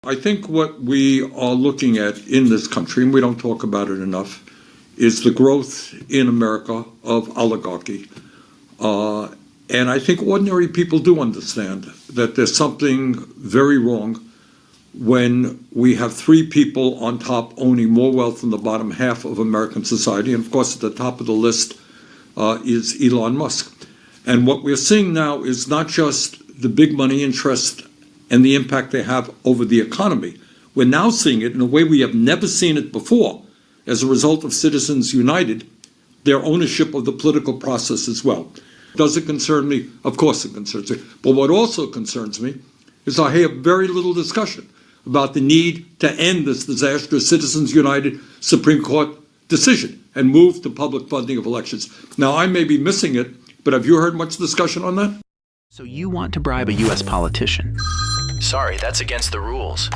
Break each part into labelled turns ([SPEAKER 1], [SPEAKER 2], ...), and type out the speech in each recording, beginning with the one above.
[SPEAKER 1] I think what we are looking at in this country, and we don't talk about it enough, is the growth in America of oligarchy. And I think ordinary people do understand that there's something very wrong when we have three people on top owning more wealth than the bottom half of American society. And of course, at the top of the list is Elon Musk. And what we're seeing now is not just the big money interest and the impact they have over the economy. We're now seeing it in a way we have never seen it before as a result of Citizens United, their ownership of the political process as well. Does it concern me? Of course it concerns me. But what also concerns me is I hear very little discussion about the need to end this disastrous Citizens United Supreme Court decision and move to public funding of elections. Now, I may be missing it, but have you heard much discussion on that?
[SPEAKER 2] So you want to bribe a U.S. politician? Sorry, that's against the rules.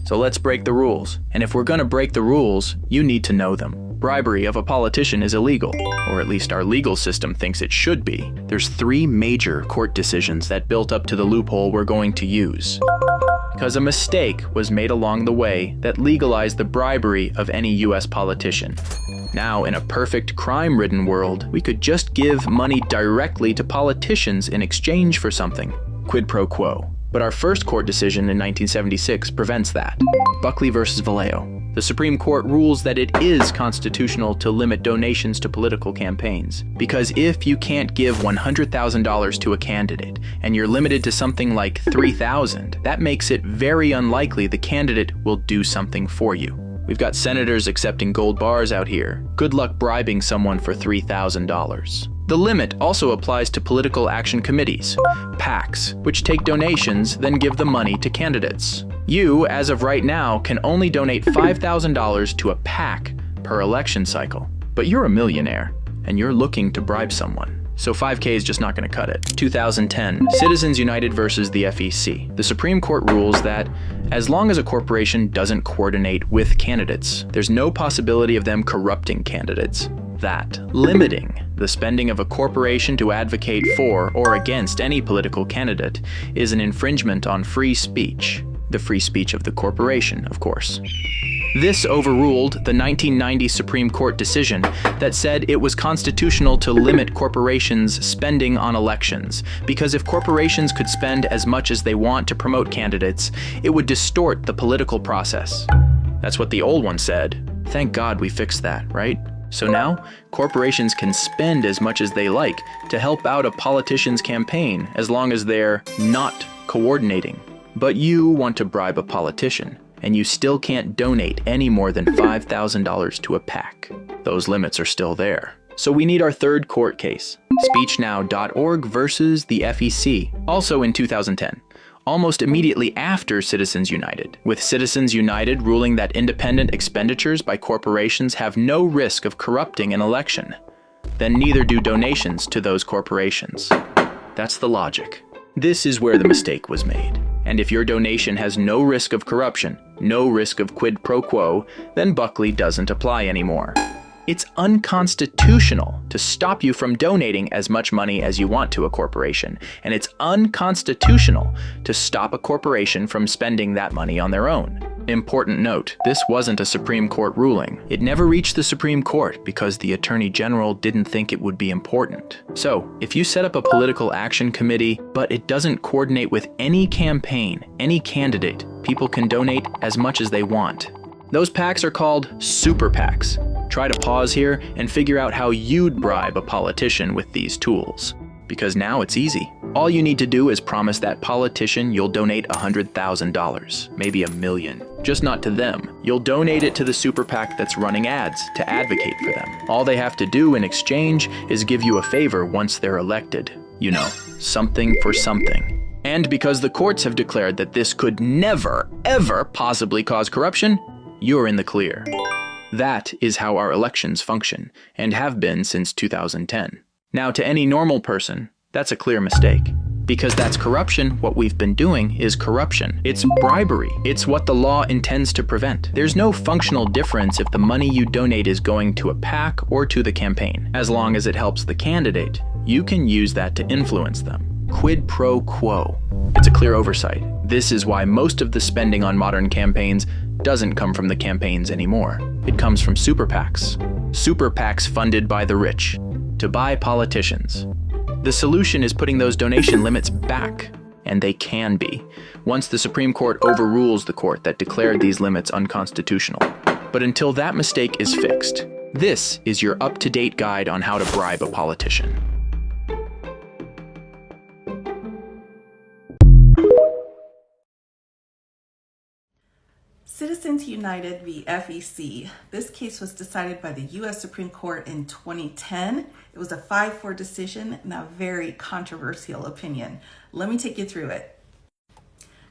[SPEAKER 2] So let's break the rules. And if we're gonna break the rules, you need to know them. Bribery of a politician is illegal, or at least our legal system thinks it should be. There's 3 major court decisions that built up to the loophole we're going to use. Because a mistake was made along the way that legalized the bribery of any U.S. politician. Now, in a perfect crime-ridden world, we could just give money directly to politicians in exchange for something. Quid pro quo. But our first court decision in 1976 prevents that. Buckley versus Valeo. The Supreme Court rules that it is constitutional to limit donations to political campaigns. Because if you can't give $100,000 to a candidate, and you're limited to something like $3,000, that makes it very unlikely the candidate will do something for you. We've got senators accepting gold bars out here. Good luck bribing someone for $3,000. The limit also applies to political action committees, PACs, which take donations, then give the money to candidates. You, as of right now, can only donate $5,000 to a PAC per election cycle. But you're a millionaire, and you're looking to bribe someone. So 5K is just not going to cut it. 2010, Citizens United versus the FEC. The Supreme Court rules that as long as a corporation doesn't coordinate with candidates, there's no possibility of them corrupting candidates. That limiting the spending of a corporation to advocate for or against any political candidate is an infringement on free speech. The free speech of the corporation, of course. This overruled the 1990 Supreme Court decision that said it was constitutional to limit corporations' spending on elections, because if corporations could spend as much as they want to promote candidates, it would distort the political process. That's what the old one said. Thank God we fixed that, right? So now, corporations can spend as much as they like to help out a politician's campaign as long as they're not coordinating. But you want to bribe a politician, and you still can't donate any more than $5,000 to a PAC. Those limits are still there. So we need our third court case, speechnow.org versus the FEC, also in 2010, almost immediately after Citizens United, with Citizens United ruling that independent expenditures by corporations have no risk of corrupting an election. Then neither do donations to those corporations. That's the logic. This is where the mistake was made. And if your donation has no risk of corruption, no risk of quid pro quo, then Buckley doesn't apply anymore. It's unconstitutional to stop you from donating as much money as you want to a corporation, and it's unconstitutional to stop a corporation from spending that money on their own. Important note, this wasn't a Supreme Court ruling. It never reached the Supreme Court because the Attorney General didn't think it would be important. So, if you set up a political action committee, but it doesn't coordinate with any campaign, any candidate, people can donate as much as they want. Those PACs are called super PACs. Try to pause here and figure out how you'd bribe a politician with these tools. Because now it's easy. All you need to do is promise that politician you'll donate $100,000, maybe $1 million. Just not to them. You'll donate it to the super PAC that's running ads to advocate for them. All they have to do in exchange is give you a favor once they're elected. You know, something for something. And because the courts have declared that this could never, ever possibly cause corruption, you're in the clear. That is how our elections function, and have been since 2010. Now, to any normal person, that's a clear mistake. Because that's corruption, what we've been doing is corruption. It's bribery. It's what the law intends to prevent. There's no functional difference if the money you donate is going to a PAC or to the campaign. As long as it helps the candidate, you can use that to influence them. Quid pro quo. It's a clear oversight. This is why most of the spending on modern campaigns doesn't come from the campaigns anymore. It comes from super PACs. Super PACs funded by the rich to buy politicians. The solution is putting those donation limits back, and they can be, once the Supreme Court overrules the court that declared these limits unconstitutional. But until that mistake is fixed, this is your up-to-date guide on how to bribe a politician.
[SPEAKER 3] Citizens United v. FEC. This case was decided by the U.S. Supreme Court in 2010. It was a 5-4 decision and a very controversial opinion. Let me take you through it.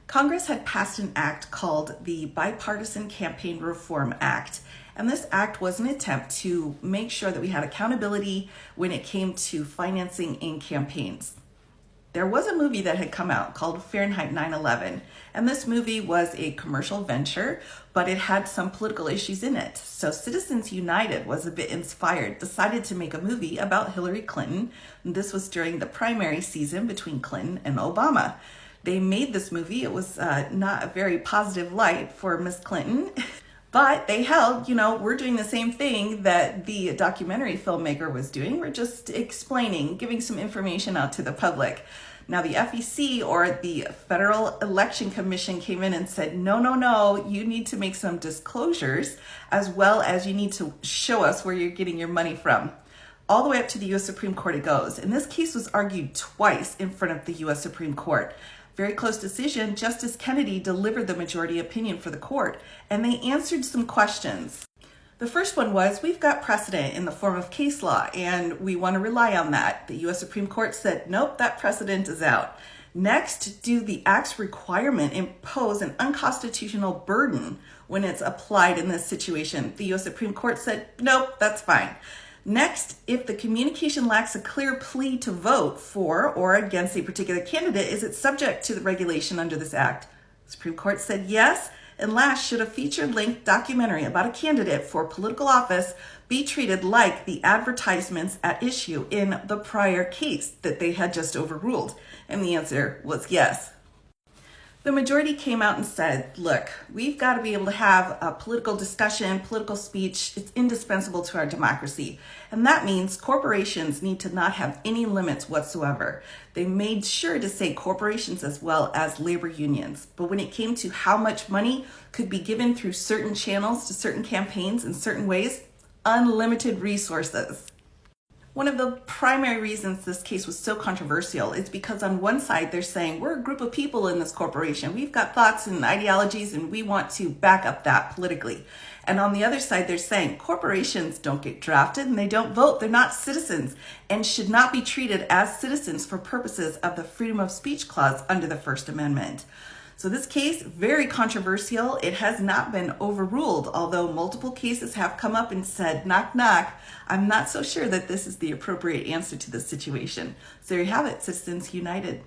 [SPEAKER 3] Congress had passed an act called the Bipartisan Campaign Reform Act. And this act was an attempt to make sure that we had accountability when it came to financing in campaigns. There was a movie that had come out called Fahrenheit 9/11, and this movie was a commercial venture, but it had some political issues in it. So Citizens United was a bit inspired, decided to make a movie about Hillary Clinton. And this was during the primary season between Clinton and Obama. They made this movie. It was not a very positive light for Miss Clinton. But they held, we're doing the same thing that the documentary filmmaker was doing. We're just explaining, giving some information out to the public. Now, the FEC, or the Federal Election Commission, came in and said, no, you need to make some disclosures, as well as you need to show us where you're getting your money from. All the way up to the U.S. Supreme Court it goes. And this case was argued twice in front of the U.S. Supreme Court. Very close decision. Justice Kennedy delivered the majority opinion for the court, and they answered some questions. The first one was, we've got precedent in the form of case law, and we want to rely on that. The U.S. Supreme Court said, nope, that precedent is out. Next, do the Act's requirement impose an unconstitutional burden when it's applied in this situation? The U.S. Supreme Court said, nope, that's fine. Next, if the communication lacks a clear plea to vote for or against a particular candidate, is it subject to the regulation under this act? The Supreme Court said yes. And last, should a feature-length documentary about a candidate for political office be treated like the advertisements at issue in the prior case that they had just overruled? And the answer was yes. The majority came out and said, look, we've got to be able to have a political discussion, political speech. It's indispensable to our democracy. And that means corporations need to not have any limits whatsoever. They made sure to say corporations as well as labor unions. But when it came to how much money could be given through certain channels to certain campaigns in certain ways, unlimited resources. One of the primary reasons this case was so controversial is because on one side they're saying we're a group of people in this corporation. We've got thoughts and ideologies and we want to back up that politically. And on the other side they're saying corporations don't get drafted and they don't vote. They're not citizens and should not be treated as citizens for purposes of the freedom of speech clause under the First Amendment. So this case, very controversial. It has not been overruled, although multiple cases have come up and said, knock, knock. I'm not so sure that this is the appropriate answer to this situation. So there you have it, Citizens United.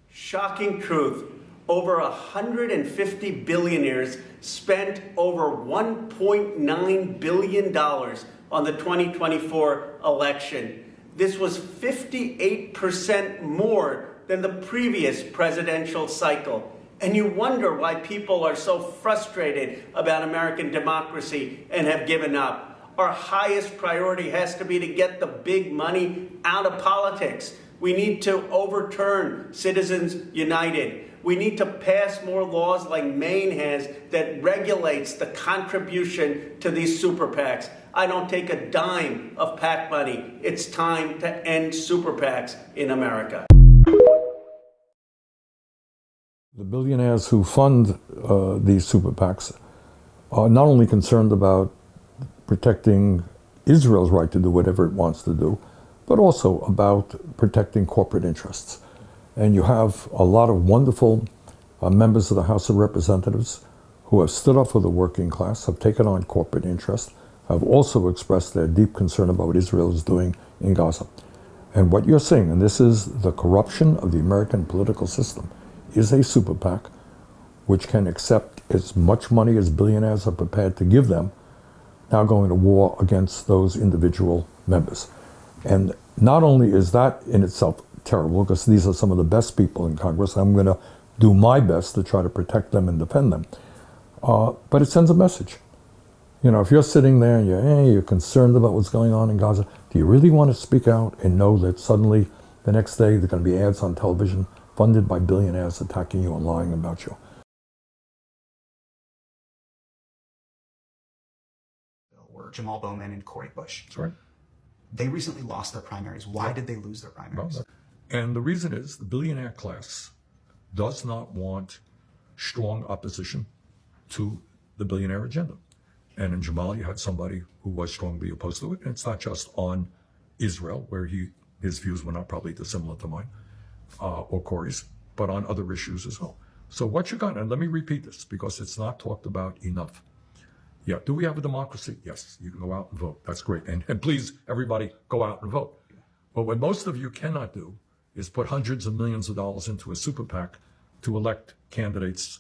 [SPEAKER 4] Shocking truth. Over 150 billionaires spent over $1.9 billion on the 2024 election. This was 58% more than the previous presidential cycle. And you wonder why people are so frustrated about American democracy and have given up. Our highest priority has to be to get the big money out of politics. We need to overturn Citizens United. We need to pass more laws like Maine has that regulates the contribution to these super PACs. I don't take a dime of PAC money. It's time to end super PACs in America.
[SPEAKER 1] The billionaires who fund these super PACs are not only concerned about protecting Israel's right to do whatever it wants to do, but also about protecting corporate interests. And you have a lot of wonderful members of the House of Representatives who have stood up for the working class, have taken on corporate interests, have also expressed their deep concern about what Israel is doing in Gaza. And what you're seeing, and this is the corruption of the American political system, is a super PAC which can accept as much money as billionaires are prepared to give them, now going to war against those individual members. And not only is that in itself terrible, because these are some of the best people in Congress, I'm going to do my best to try to protect them and defend them. But it sends a message. You know, if you're sitting there and you're concerned about what's going on in Gaza, do you really want to speak out and know that suddenly the next day there are going to be ads on television funded by billionaires attacking you and lying about you?
[SPEAKER 5] Were Jamal Bowman and Cori Bush.
[SPEAKER 1] That's right.
[SPEAKER 5] They recently lost their primaries. Why did they lose their primaries?
[SPEAKER 1] And the reason is the billionaire class does not want strong opposition to the billionaire agenda. And in Jamal, you had somebody who was strongly opposed to it. And it's not just on Israel, where his views were not probably dissimilar to mine or Corey's, but on other issues as well. So what you got, and let me repeat this because it's not talked about enough. Yeah, do we have a democracy? Yes, you can go out and vote. That's great. And please, everybody, go out and vote. But what most of you cannot do is put hundreds of millions of dollars into a super PAC to elect candidates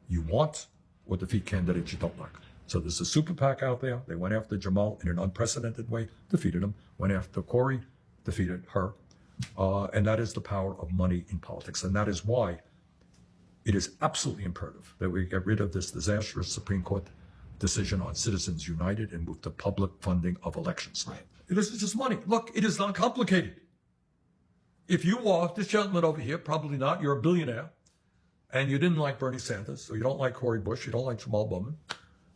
[SPEAKER 1] you want or defeat candidates you don't like. So there's a super PAC out there. They went after Jamal in an unprecedented way, defeated him. Went after Cori, defeated her. And that is the power of money in politics. And that is why it is absolutely imperative that we get rid of this disastrous Supreme Court decision on Citizens United and move to public funding of elections.
[SPEAKER 5] Right.
[SPEAKER 1] This is just money. Look, it is not complicated. If you are, this gentleman over here, probably not, you're a billionaire, and you didn't like Bernie Sanders, or you don't like Cori Bush, you don't like Jamal Bowman,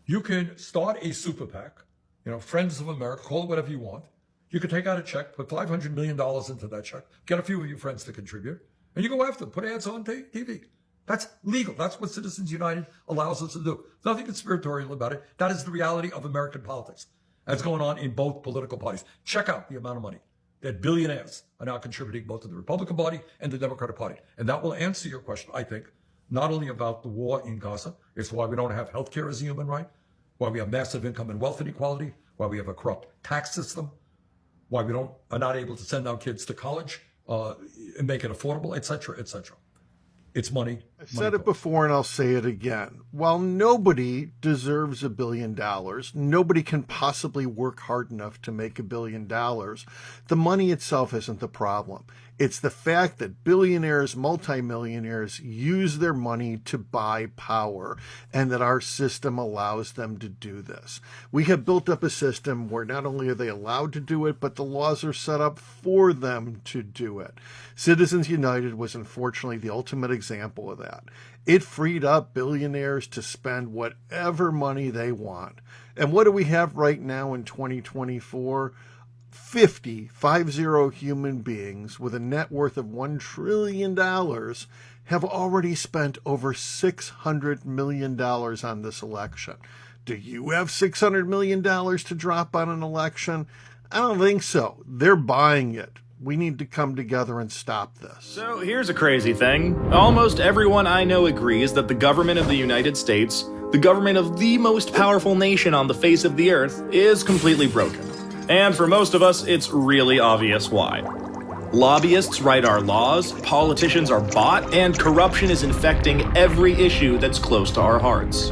[SPEAKER 1] you can start a super PAC, Friends of America, call it whatever you want. You can take out a check, put $500 million into that check, get a few of your friends to contribute, and you go after them, put ads on TV. That's legal. That's what Citizens United allows us to do. There's nothing conspiratorial about it. That is the reality of American politics. That's going on in both political parties. Check out the amount of money that billionaires are now contributing both to the Republican Party and the Democratic Party. And that will answer your question, I think, not only about the war in Gaza, it's why we don't have health care as a human right, why we have massive income and wealth inequality, why we have a corrupt tax system, why we are not able to send our kids to college and make it affordable, et cetera, et cetera. It's money.
[SPEAKER 6] I said it before and I'll say it again. While nobody deserves $1 billion, nobody can possibly work hard enough to make $1 billion. The money itself isn't the problem. It's the fact that billionaires, multimillionaires use their money to buy power, and that our system allows them to do this. We have built up a system where not only are they allowed to do it, but the laws are set up for them to do it. Citizens United was unfortunately the ultimate example of that. It freed up billionaires to spend whatever money they want. And what do we have right now in 2024? 50 human beings with a net worth of $1 trillion have already spent over $600 million on this election. Do you have $600 million to drop on an election? I don't think so. They're buying it. We need to come together and stop this.
[SPEAKER 7] So here's a crazy thing. Almost everyone I know agrees that the government of the United States, the government of the most powerful nation on the face of the earth, is completely broken. And for most of us, it's really obvious why. Lobbyists write our laws, politicians are bought, and corruption is infecting every issue that's close to our hearts.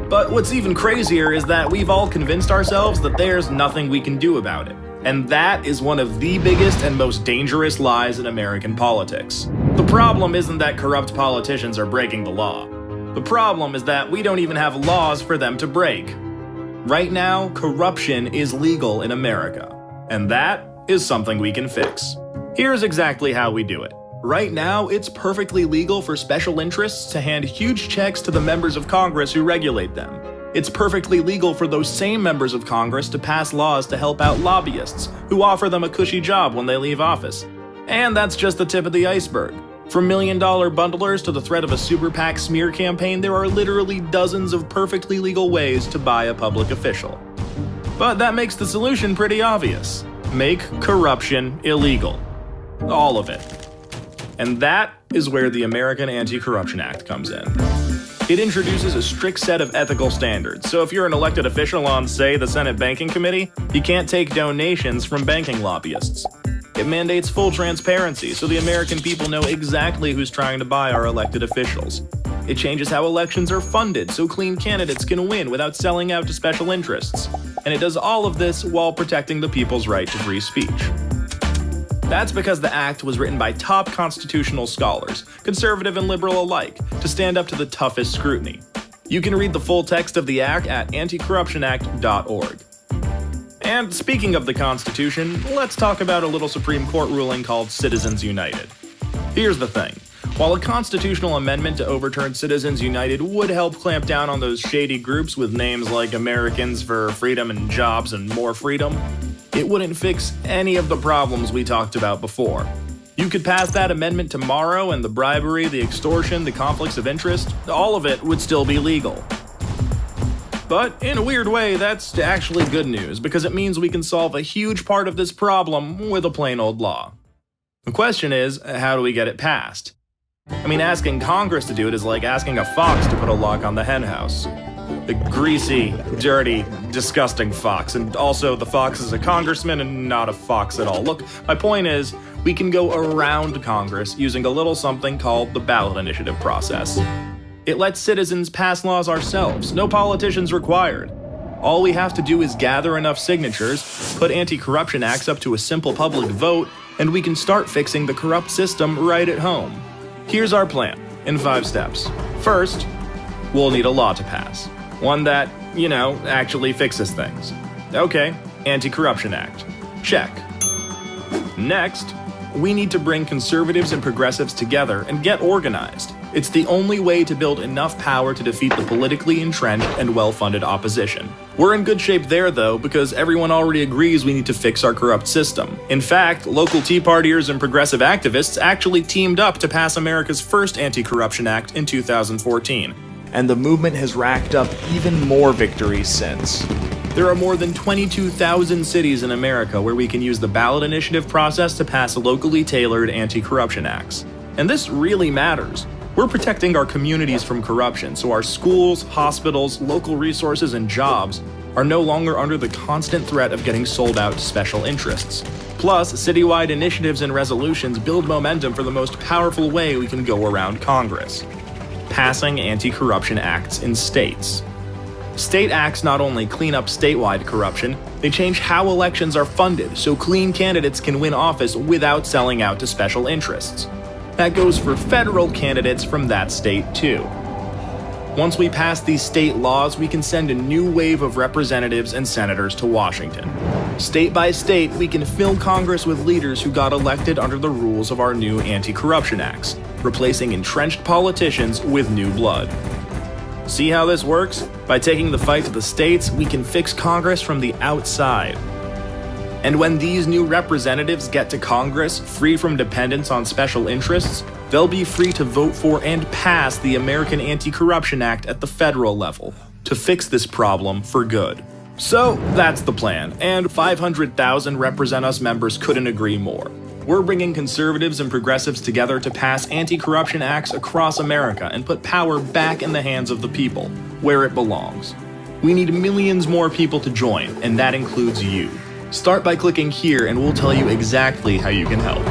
[SPEAKER 7] But what's even crazier is that we've all convinced ourselves that there's nothing we can do about it. And that is one of the biggest and most dangerous lies in American politics. The problem isn't that corrupt politicians are breaking the law. The problem is that we don't even have laws for them to break. Right now, corruption is legal in America, and that is something we can fix. Here's exactly how we do it. Right now, it's perfectly legal for special interests to hand huge checks to the members of Congress who regulate them. It's perfectly legal for those same members of Congress to pass laws to help out lobbyists who offer them a cushy job when they leave office. And that's just the tip of the iceberg. From million-dollar bundlers to the threat of a super PAC smear campaign, there are literally dozens of perfectly legal ways to buy a public official. But that makes the solution pretty obvious. Make corruption illegal. All of it. And that is where the American Anti-Corruption Act comes in. It introduces a strict set of ethical standards, so if you're an elected official on, say, the Senate Banking Committee, you can't take donations from banking lobbyists. It mandates full transparency, so the American people know exactly who's trying to buy our elected officials. It changes how elections are funded, so clean candidates can win without selling out to special interests. And it does all of this while protecting the people's right to free speech. That's because the act was written by top constitutional scholars, conservative and liberal alike, to stand up to the toughest scrutiny. You can read the full text of the act at anticorruptionact.org. And speaking of the Constitution, let's talk about a little Supreme Court ruling called Citizens United. Here's the thing. While a constitutional amendment to overturn Citizens United would help clamp down on those shady groups with names like Americans for Freedom and Jobs and More Freedom, it wouldn't fix any of the problems we talked about before. You could pass that amendment tomorrow and the bribery, the extortion, the conflicts of interest, all of it would still be legal. But in a weird way, that's actually good news because it means we can solve a huge part of this problem with a plain old law. The question is, how do we get it passed? I mean, asking Congress to do it is like asking a fox to put a lock on the henhouse. The greasy, dirty, disgusting fox. And also, the fox is a congressman and not a fox at all. Look, my point is, we can go around Congress using a little something called the ballot initiative process. It lets citizens pass laws ourselves, no politicians required. All we have to do is gather enough signatures, put anti-corruption acts up to a simple public vote, and we can start fixing the corrupt system right at home. Here's our plan, in 5 steps. First, we'll need a law to pass. One that, actually fixes things. Okay, Anti-Corruption Act. Check. Next, we need to bring conservatives and progressives together and get organized. It's the only way to build enough power to defeat the politically entrenched and well-funded opposition. We're in good shape there, though, because everyone already agrees we need to fix our corrupt system. In fact, local Tea Partiers and progressive activists actually teamed up to pass America's first Anti-Corruption Act in 2014. And the movement has racked up even more victories since. There are more than 22,000 cities in America where we can use the ballot initiative process to pass locally tailored anti-corruption acts. And this really matters. We're protecting our communities from corruption, so our schools, hospitals, local resources, and jobs are no longer under the constant threat of getting sold out to special interests. Plus, citywide initiatives and resolutions build momentum for the most powerful way we can go around Congress: passing anti-corruption acts in states. State acts not only clean up statewide corruption, they change how elections are funded so clean candidates can win office without selling out to special interests. That goes for federal candidates from that state, too. Once we pass these state laws, we can send a new wave of representatives and senators to Washington. State by state, we can fill Congress with leaders who got elected under the rules of our new anti-corruption acts, replacing entrenched politicians with new blood. See how this works? By taking the fight to the states, we can fix Congress from the outside. And when these new representatives get to Congress, free from dependence on special interests, they'll be free to vote for and pass the American Anti-Corruption Act at the federal level to fix this problem for good. So that's the plan, and 500,000 Represent Us members couldn't agree more. We're bringing conservatives and progressives together to pass anti-corruption acts across America and put power back in the hands of the people, where it belongs. We need millions more people to join, and that includes you. Start by clicking here and we'll tell you exactly how you can help.